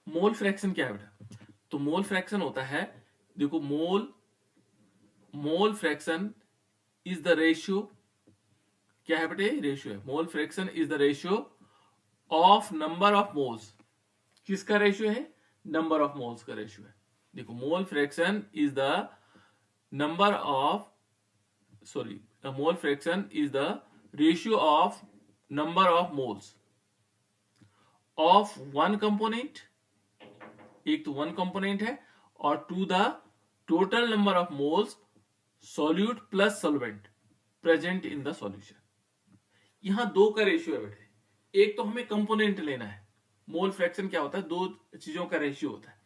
Mole fraction क्या है बेटा? तो मोल फ्रैक्शन होता है, देखो mole fraction is the ratio, क्या है बेटे? रेशियो है। Mole fraction is the ratio of number of moles. किसका रेशियो है? नंबर ऑफ मोल्स का रेशियो है। देखो mole fraction is the number of, sorry, mole fraction is the ratio of number of moles of one component, एक तो one component है, और to the total number of moles solute plus solvent present in the solution. यहां दो का ratio है बेटे। एक तो हमें कंपोनेंट लेना है। मोल फ्रैक्शन क्या होता है? दो चीजों का रेशियो होता है।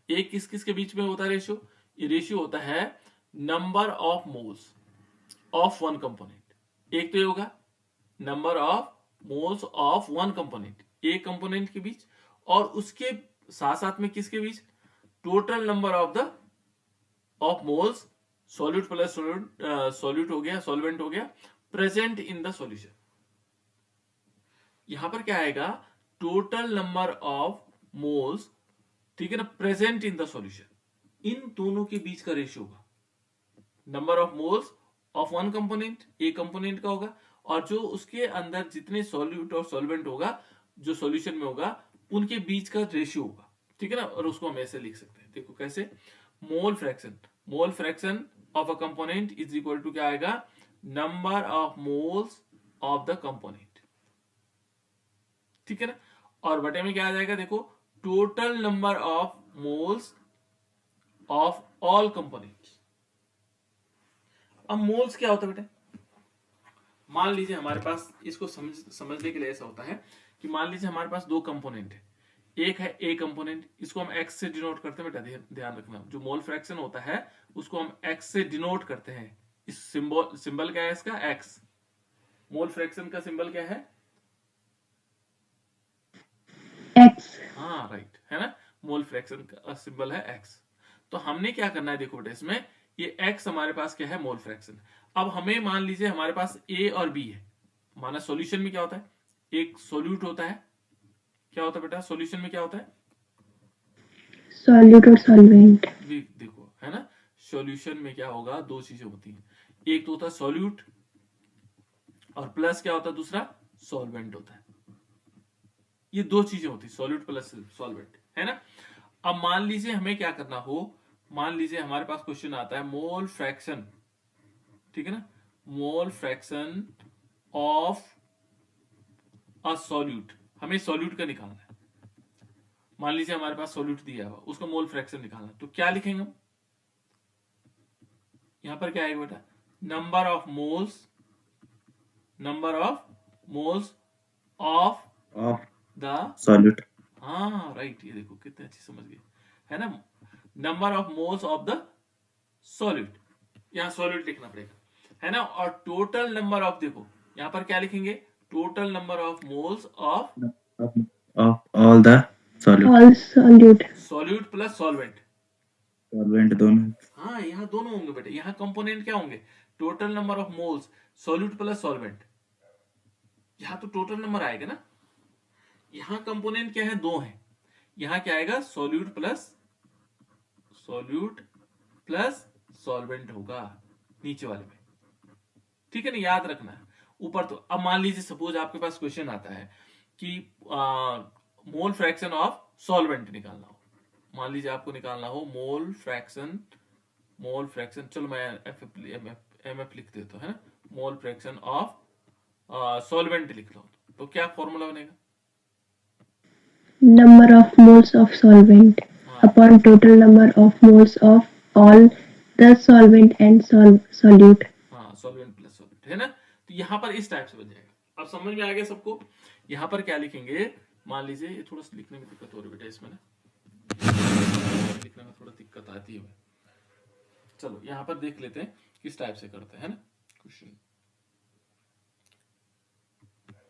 एक किस किस के बीच में होता है रेशियो? ये रेशियो होता है number of moles of one component. एक तो ये होगा number of moles of one component, एक कंपोनेंट के बीच, और उसके साथ साथ में किसके बीच? Total number of the of moles solute plus solute हो गया, सॉल्वेंट हो गया, प्रेजेंट इन द सॉल्यूशन। यहां पर क्या आएगा? टोटल नंबर ऑफ मोल्स, ठीक है ना, प्रेजेंट इन द सॉल्यूशन। इन दोनों के बीच का रेशियो होगा number of moles of one component, एक कंपोनेंट का होगा, और जो उसके अंदर जितने सॉल्यूट और सॉल्वेंट होगा जो सॉल्यूशन में होगा, उनके बीच का रेशियो होगा, ठीक है ना। और उसको हम ऐसे लिख सकते हैं, देखो कैसे? Mole fraction of a component is equal to क्या आएगा? Number of moles of the component, ठीक है ना। और बटे में क्या आ जाएगा? देखो total number of moles of all components. अब मोल्स क्या होता है बेटा? मान लीजिए हमारे पास, इसको समझने के लिए ऐसा होता है कि मान लीजिए हमारे पास दो कंपोनेंट है। एक है ए कंपोनेंट, इसको हम एक्स से डिनोट करते हैं बेटा, ध्यान रखना। जो मोल फ्रैक्शन होता है उसको हम एक्स से डिनोट करते हैं। इस सिंबल क्या है इसका? एक्स। मोल फ्रैक्शन का सिंबल क्या है? एक्स। हाँ राइट, है ना। मोल फ्रैक्शन का सिंबल है एक्स। तो हमने क्या करना है, देखो बेटा, इसमें ये एक्स हमारे पास क्या है? Mole fraction. अब हमें मान लीजिए हमारे पास ए और बी है। माना सॉल्यूशन में क्या होता है? एक सोल्यूट होता है। क्या होता है बेटा सॉल्यूशन में? क्या होता है? सॉल्यूट और सॉल्वेंट। देखो, है ना। सॉल्यूशन में क्या होगा? दो चीजें होती हैं। एक तो होता है सॉल्यूट, और प्लस क्या होता है? दूसरा सॉल्वेंट होता है। ये दो चीजें होती है, सॉल्यूट प्लस सॉल्वेंट, है ना। अब मान लीजिए हमें क्या करना हो, मान लीजिए हमारे पास क्वेश्चन आता है मोल फ्रैक्शन, ठीक है ना, मोल फ्रैक्शन ऑफ अ सॉल्यूट। हमें सॉल्यूट का निकालना है। मान लीजिए हमारे पास सॉल्यूट दिया हुआ, उसका मोल फ्रैक्शन निकालना है, तो क्या लिखेंगे हम? यहां पर क्या आएगा बेटा? Number of moles of of the, solute. हाँ राइट, ये देखो कितने अच्छे समझ गए, है ना। Number of moles of the solute, यहां सॉल्यूट लिखना पड़ेगा, है ना। और टोटल नंबर ऑफ, देखो यहां पर क्या लिखेंगे? Total number of moles of of all the solute. All solute. Solute plus solvent. Solvent दोनों। हाँ यहाँ दोनों होंगे बेटे। यहाँ कंपोनेंट क्या होंगे? Total number of moles solute plus solvent. यहाँ तो टोटल नंबर आएगा ना। यहाँ कंपोनेंट क्या है? दो है। यहाँ क्या आएगा? सॉल्यूट प्लस सॉल्वेंट होगा नीचे वाले में, ठीक है ना। याद रखना है ऊपर। तो अब मान लीजिए सपोज आपके पास क्वेश्चन आता है कि मोल फ्रैक्शन ऑफ सॉल्वेंट निकालना हो। मान लीजिए आपको निकालना हो मोल फ्रैक्शन, चलो मैं एम एफ लिख देता हूँ, है ना। मोल फ्रैक्शन ऑफ सॉल्वेंट लिख लो, तो क्या फॉर्मूला बनेगा? Number of moles of solvent हाँ upon total number of moles of all the solvent and solute. हाँ, सॉल्वेंट प्लस सॉल्वेंट, है ना। तो यहाँ पर इस टाइप से बन जाएगा। अब समझ में आ गया सबको? यहाँ पर क्या लिखेंगे? मान लीजिए ये थोड़ा सा लिखने में दिक्कत हो रही है बेटा, इसमें ना लिखने में थोड़ा दिक्कत आती है। चलो यहाँ पर देख लेते हैं किस टाइप से करते हैं, है ना क्वेश्चन।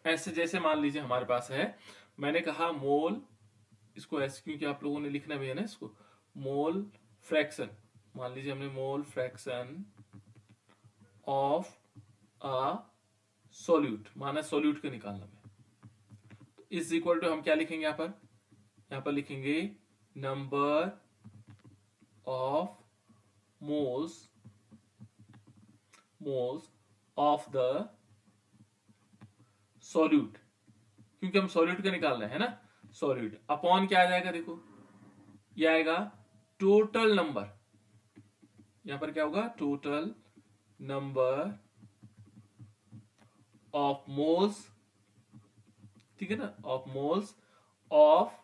ऐसे जैसे मान लीजिए हमारे पास है, मैंने कहा मोल, इसको ऐसे क्योंकि आप लोगों ने लिखना भी है ना इसको, मोल फ्रैक्शन। मान लीजिए हमने मोल फ्रैक्शन ऑफ अ सॉल्यूट, माना सॉल्यूट का निकालना में, तो इज इक्वल टू हम क्या लिखेंगे यहाँ पर? यहाँ पर लिखेंगे number of moles of the solute, क्योंकि हम सॉल्यूट का निकाल रहे हैं ना, सॉल्यूट अपॉन क्या आ जाएगा, देखो ये आएगा टोटल नंबर, यहां पर क्या होगा, टोटल नंबर ऑफ मोल्स, ठीक है ना, of moles of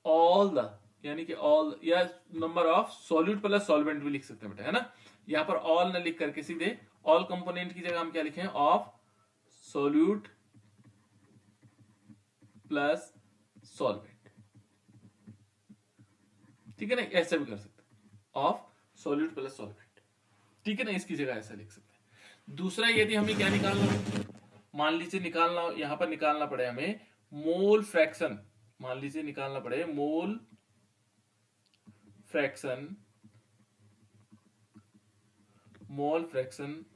all the, यानी कि ऑल, या number of solute plus solvent भी लिख सकते हैं बेटा, है ना। यहां पर ऑल न लिख करके सीधे ऑल कंपोनेंट की जगह हम क्या लिखें, ऑफ सॉल्यूट प्लस सॉल्वेंट, ठीक है ना, ऐसा भी कर सकते हैं, ऑफ सॉल्यूट प्लस सॉल्वेंट, ठीक है ना, इसकी जगह ऐसा लिख सकते हैं। दूसरा यदि हमें क्या निकालना हो, मान लीजिए निकालना, यहां पर निकालना पड़े हमें मोल फ्रैक्शन, मान लीजिए निकालना पड़े मोल फ्रैक्शन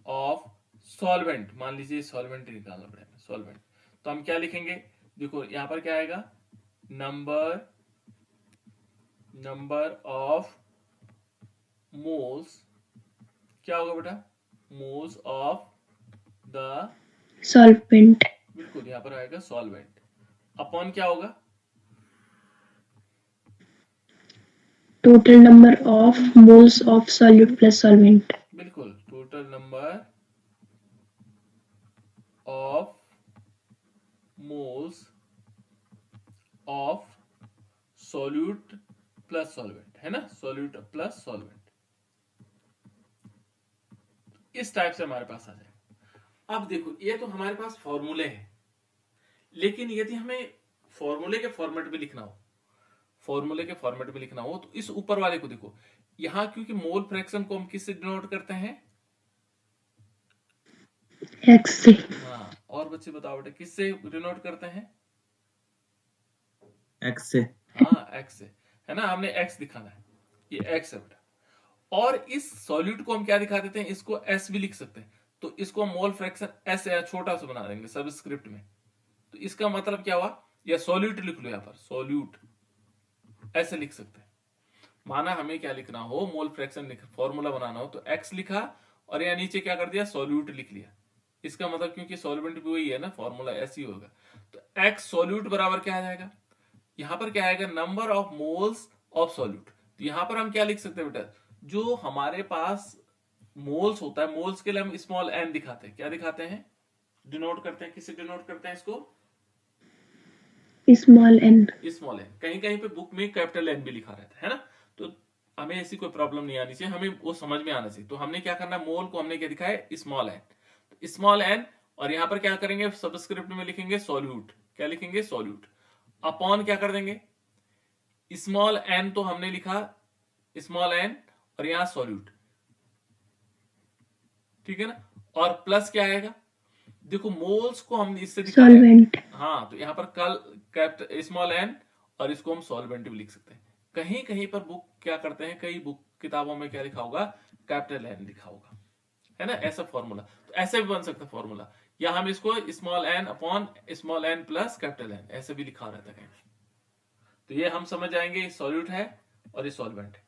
ऑफ सॉल्वेंट, मान लीजिए सॉल्वेंट निकालना पड़ेगा, सॉल्वेंट, तो हम क्या लिखेंगे, देखो यहां पर क्या आएगा, नंबर ऑफ मोल्स, क्या होगा बेटा, मोल्स ऑफ द solvent, बिल्कुल यहां पर आएगा सॉल्वेंट, अपॉन क्या होगा, total number of moles of solute plus solvent, बिल्कुल total number of moles of solute plus solvent, है ना, सॉल्यूट प्लस सॉल्वेंट, इस टाइप से हमारे पास आ जाएगा। अब देखो ये तो हमारे पास फॉर्मूले हैं, लेकिन यदि हमें फॉर्मूले के फॉर्मेट में लिखना हो, फॉर्मूले के फॉर्मेट में लिखना हो, तो इस ऊपर वाले को देखो, यहां क्योंकि मोल फ्रैक्शन को हम किससे डिनोट करते हैं, x से, हाँ, और बच्चे बताओ बेटा किससे डिनोट करते हैं, X से, हाँ एक्स से, है ना, हमने एक्स दिखाना है, ये एक्स है बेटा, और इस सॉल्यूट को हम क्या दिखा देते हैं, इसको एस भी लिख सकते हैं, तो इसको हम मोल फ्रैक्शन एस या छोटा सा बना देंगे सबस्क्रिप्ट में, तो इसका मतलब क्या हुआ, या सॉल्यूट लिख लो, यहां पर सॉल्यूट ऐसे लिख सकते हैं, माना हमें क्या लिखना हो, मोल फ्रैक्शन फॉर्मूला बनाना हो, तो एक्स लिखा और यहाँ नीचे क्या कर दिया, सॉल्यूट लिख लिया, इसका मतलब क्योंकि सॉल्वेंट भी वही है ना, फॉर्मूला ऐसे ही होगा, तो एक्स सॉल्यूट बराबर क्या आ जाएगा, यहां पर क्या आएगा, number of moles of solute, तो यहां पर हम क्या लिख सकते हैं बेटा, जो हमारे पास मोल्स होता है, मोल्स के लिए हम स्मॉल एन दिखाते हैं, क्या दिखाते हैं, डिनोट करते हैं, किससे डिनोट करते हैं इसको, small n, स्मॉल एन, कहीं कहीं पे बुक में कैपिटल एन भी लिखा रहता है ना, तो हमें ऐसी कोई प्रॉब्लम नहीं आनी चाहिए, हमें वो समझ में आना चाहिए, तो हमने क्या करना, मोल को हमने क्या दिखाया, स्मॉल एन, तो स्मॉल एन, और यहां पर क्या करेंगे, सबस्क्रिप्ट में लिखेंगे सॉल्यूट, क्या लिखेंगे, सॉल्यूट, अपॉन क्या कर देंगे, स्मॉल एन तो हमने लिखा स्मॉल एन, और यहां सॉल्यूट, ठीक है ना, और प्लस क्या आएगा, देखो मोल्स को हम इससे दिखाया, solvent, हाँ, तो यहां पर कल स्मॉल एन, और इसको हम सॉल्वेंट भी लिख सकते हैं, कहीं कहीं पर बुक क्या करते हैं, कई बुक किताबों में क्या लिखा होगा, कैपिटल एन लिखा होगा, है ना, ऐसा फॉर्मूला, तो ऐसे भी बन सकता है फॉर्मूला, या हम इसको small n upon small n plus capital N ऐसे भी लिखा रहता है कहीं, तो ये हम समझ जाएंगे, ये सॉल्यूट है और ये सॉल्वेंट है,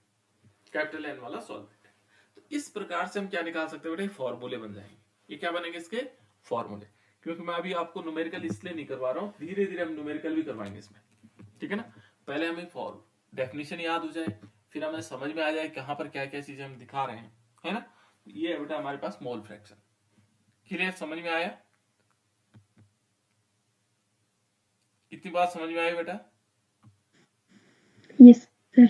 कैपिटल एन वाला सॉल्वेंट है, तो इस प्रकार से हम क्या निकाल सकते हैं बेटा, फॉर्मूले बन जाएंगे, ये क्या बनेंगे इसके फॉर्मूले, क्योंकि मैं अभी आपको न्यूमेरिकल इसलिए नहीं करवा रहा हूं, धीरे धीरे हम न्यूमेरिकल भी करवाएंगे इसमें, ठीक है ना, पहले हमें डेफिनेशन याद हो जाए, फिर हमें समझ में आ जाए कहां पर क्या क्या चीजें हम दिखा रहे हैं, है ना, ये है बेटा हमारे पास मोल फ्रैक्शन, क्लियर, समझ में आया, इतनी बात समझ में आई बेटा, yes sir,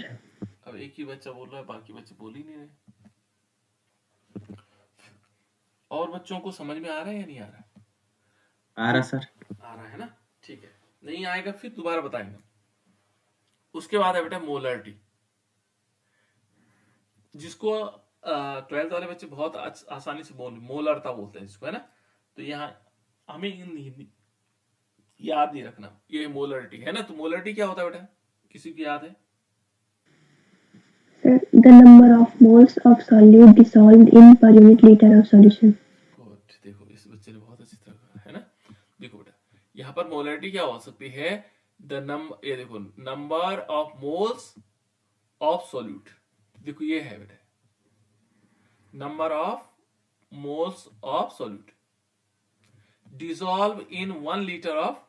अब एक ही बच्चा बोल रहा है, बाकी बच्चे बोल ही नहीं रहे, और बच्चों को समझ में आ रहा है या नहीं आ रहा है, आ रहा सर, आ रहा है ना, ठीक है, नहीं आएगा फिर दोबारा बताएंगे। उसके बाद है बेटा मोलरिटी, जिसको 12th वाले बच्चे बहुत आसानी से मोलरता बोलते हैं जिसको, है ना, तो यहाँ हमें याद नहीं रखना, ये मोलरिटी है ना, तो मोलरिटी क्या होता है बेटा, किसी की याद है, sir, the number of moles of solute dissolved in per unit liter of solution, good, देखो इस बच्चे ने बहुत अच्छी तरह कहा है ना, देखो बेटा यहाँ पर मोलरिटी क्या हो सकती है, ये देखो number of moles of solute, देखो ये है बेटा number of moles of solute dissolve in 1 litre of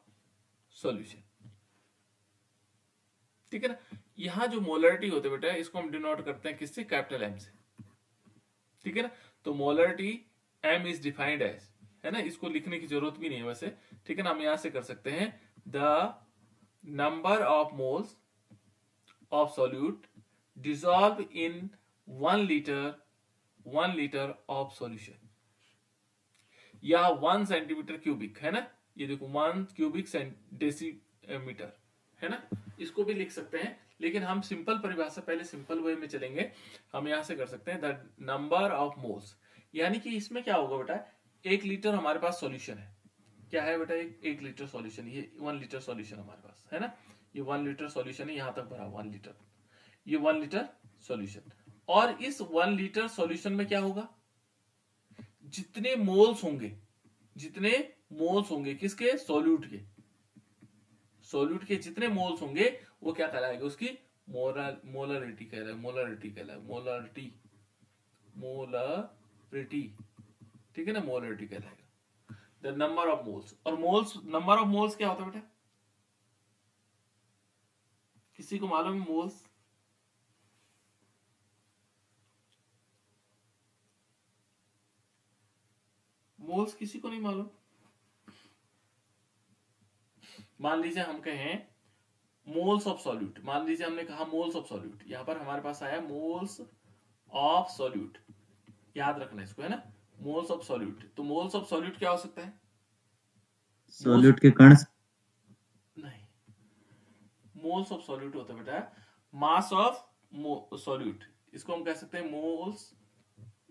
solution. ठीक है ना, यहां जो मोलरिटी होते बेटा इसको हम डिनोट करते हैं किससे, कैपिटल एम से। ठीक है ना, तो molarity M is defined as, है ना, इसको लिखने की जरूरत भी नहीं है वैसे। ठीक है ना, हम यहां से कर सकते हैं the number of moles of solute dissolve in 1 litre of solution, या 1 सेंटीमीटर क्यूबिक, है ना, ये देखो 1 क्यूबिक डेसीमीटर, है ना, इसको भी लिख सकते हैं। लेकिन हम सिंपल परिभाषा, पहले सिंपल वे में चलेंगे। हम यहां से कर सकते हैं द नंबर ऑफ मोल्स, यानी कि इसमें क्या होगा बेटा, 1 लीटर हमारे पास सॉल्यूशन है। क्या है बेटा, 1 लीटर सॉल्यूशन, ये 1 लीटर सॉल्यूशन हमारे पास है ना, ये 1 लीटर सॉल्यूशन है, यहां तक भरा 1 लीटर, ये 1 लीटर सॉल्यूशन। और इस 1 लीटर सॉल्यूशन में क्या होगा, जितने मोल्स होंगे किसके, सॉल्यूट के जितने मोल्स होंगे वो क्या कहलाएगा, उसकी मोलरिटी ठीक है ना, मोलरिटी कहलाएगा द नंबर ऑफ मोल्स। और नंबर ऑफ मोल्स क्या होता है बेटा, किसी को मालूम है मोल्स किसी को नहीं मालूम। मान लीजिए हम कहें मोल्स ऑफ सॉल्यूट, मान लीजिए हमने कहा मोल्स ऑफ सॉल्यूट, यहां पर हमारे पास आया मोल्स ऑफ सॉल्यूट, याद रखना इसको, है ना, मोल्स ऑफ सॉल्यूट। तो मोल्स ऑफ सॉल्यूट क्या हो सकता है, सॉल्यूट के कण। नहीं, मोल्स ऑफ सॉल्यूट होता है बेटा मास ऑफ सॉल्यूट, इसको हम कह सकते हैं मोल्स,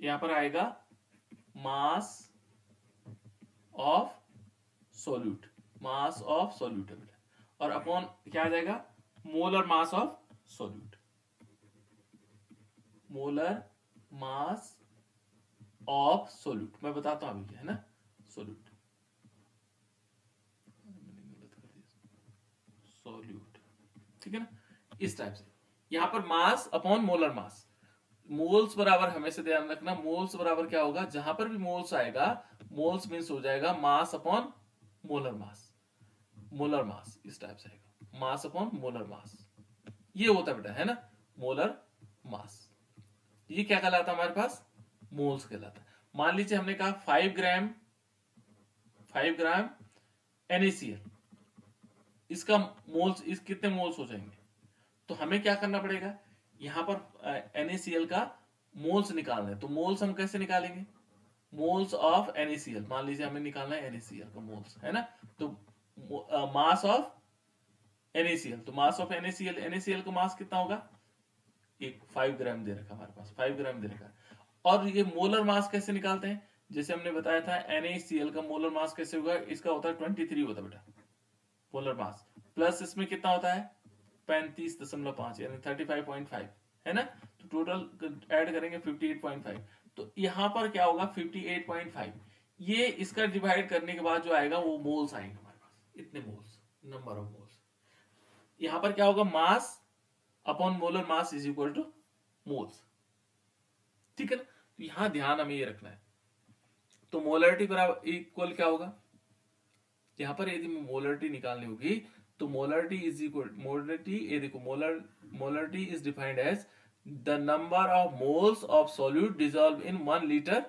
यहां पर आएगा mass of solute, mass of solute है बेटा, और अपॉन क्या आ जाएगा, molar mass of solute, molar mass of solute. मैं बताता हूं अभी क्या है ना, सॉल्यूट, ठीक है ना, इस टाइप से यहां पर mass upon molar mass, moles बराबर हमेशा ध्यान रखना, मोल्स बराबर क्या होगा, जहां पर भी मोल्स आएगा, मोल्स मीन्स हो जाएगा मास अपॉन मोलर मास, इस टाइप से आएगा मास अपॉन मोलर मास, ये होता है बेटा, है ना, मोलर मास। ये क्या कहलाता है हमारे पास, मोल्स कहलाता है। मान लीजिए हमने कहा 5 ग्राम NaCl, इसका मोल्स, इस कितने मोल्स हो जाएंगे, तो हमें क्या करना पड़ेगा, यहां पर NaCl का मोल्स निकालना है। तो मोल्स हम कैसे निकालेंगे, मोल्स ऑफ NaCl, मान लीजिए हमें निकालना है NaCl का मोल्स, है ना, तो मास ऑफ NaCl, तो मास ऑफ NaCl का मास कितना होगा, 5 ग्राम दे रखा हमारे पास, 5 ग्राम दे रखा। और ये मोलर मास कैसे निकालते हैं, जैसे हमने बताया था NaCl का मोलर मास कैसे होगा, इसका होता है 23 होता है बेटा मोलर मास, प्लस इसमें कितना होता है 35.5 यानी 35.5, है ना, तो टोटल ऐड करेंगे 58.5, तो यहां पर क्या होगा 58.5, ये इसका डिवाइड करने के बाद जो आएगा वो मोल्स आएंगे हमारे पास, इतने मोल्स, नंबर ऑफ मोल्स। यहां पर क्या होगा, mass upon molar mass is equal to moles, ठीक है ना, तो यहां ध्यान हमें ये रखना है। तो मोलरिटी बराबर इक्वल क्या होगा, यहां पर यदि मोलरिटी निकालनी होगी तो मोलरिटी इज इक्वल, ये देखो molarity is defined as the number of moles of solute dissolve in 1 litre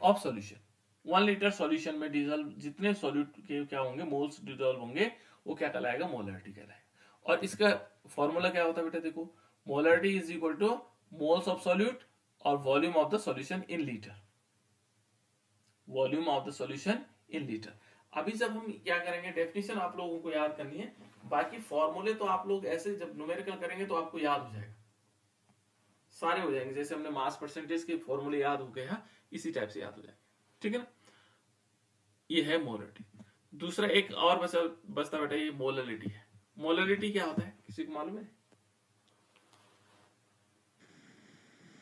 of solution. 1 litre solution में डिसॉल्व जितने सॉल्यूट के क्या होंगे, मोल्स डिसॉल्व होंगे, वो क्या कहलाएगा, मोलरिटी कहलाएगा। और इसका फॉर्मूला क्या होता है बेटा, देखो molarity is equal to moles of solute और volume of the solution in litre, volume of the solution in litre. अभी जब हम क्या करेंगे, डेफिनेशन आप लोगों को याद करनी है, बाकी फॉर्मूले तो आप लोग ऐसे जब न्यूमेरिकल करेंगे तो आपको याद हो जाएगा, सारे हो जाएंगे, जैसे हमने मास परसेंटेज के फॉर्मूले याद हो गए हैं, इसी टाइप से याद हो जाएंगे, ठीक है ना। ये है मोलरिटी। दूसरा एक और बचता बेटा, ये मोलरिटी है। मोलरिटी क्या होता है, किसी को मालूम है?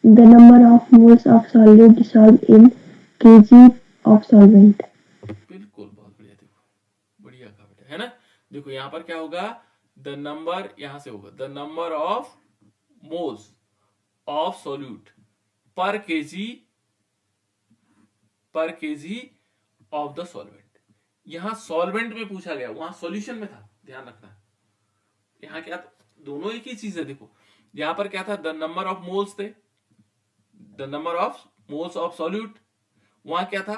The number of moles of solute dissolved in kg of solvent. बिल्कुल, बहुत बढ़िया, देखो बढ़िया कहा बेटा, है ना। देखो यहाँ पर क्या होगा, द नंबर, यहां से होगा the number of moles of solute पर केजी ऑफ द सॉल्वेंट। यहां सॉल्वेंट में पूछा गया, वहां सॉल्यूशन में था, ध्यान रखना। यहां क्या था? दोनों एक ही चीज है। देखो यहां पर क्या था, द नंबर ऑफ मोल्स थे, the number of moles of solute. वहां क्या था,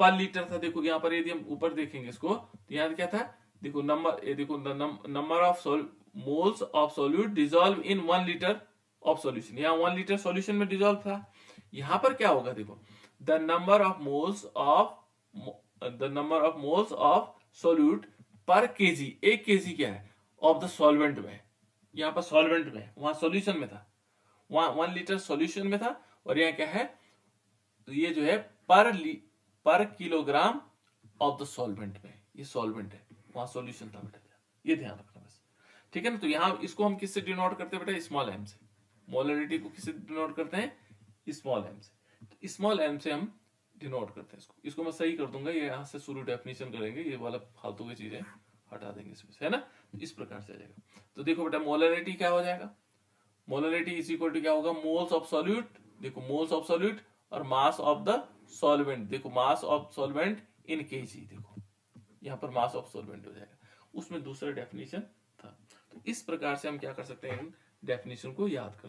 पर लीटर था। देखो यहां पर यदि हम ऊपर देखेंगे इसको तो यहां क्या था, देखो नंबर, ये देखो number of moles of solute dissolve in 1 litre of solution. यहां 1 लीटर सॉल्यूशन में डिजोल्व था। यहां पर क्या होगा, देखो the number of moles of solute पर केजी, 1 केजी क्या है ऑफ द सॉल्वेंट में। यहां पर सॉल्वेंट में, वहां सॉल्यूशन में था, वहां 1 लीटर सॉल्यूशन में था, और यहां क्या है, तो ये जो है पर किलोग्राम ऑफ द सॉल्वेंट में, ये सॉल्वेंट है, वहां सॉल्यूशन था बेटा, ये ध्यान रखना बस। ठीक है ना। तो यहां इसको हम किससे डिनोट करते हैं बेटा, स्मॉल एम से। मोलरिटी को किससे डिनोट करते हैं, स्मॉल एम से। तो स्मॉल एम से हम डिनोट करते हैं इसको मैं सही कर दूंगा, ये यहां से शुरू डेफिनेशन करेंगे, ये वाला फालतू की चीजें हटा देंगे इसमें से, है ना। तो इस प्रकार से आ जाएगा। तो देखो बेटा मोलरिटी क्या हो जाएगा, मोलरिटी इज इक्वल टू क्या होगा, मोल्स ऑफ सॉल्यूट, देखो मोल्स ऑफ सॉल्यूट और मास ऑफ द सॉल्वेंट, देखो mass of solvent in KG, देखो यहां पर मास ऑफ सॉल्वेंट हो जाएगा, उसमें दूसरा डेफिनेशन था। तो इस प्रकार से हम क्या कर सकते हैं, इन डेफिनेशन को याद कर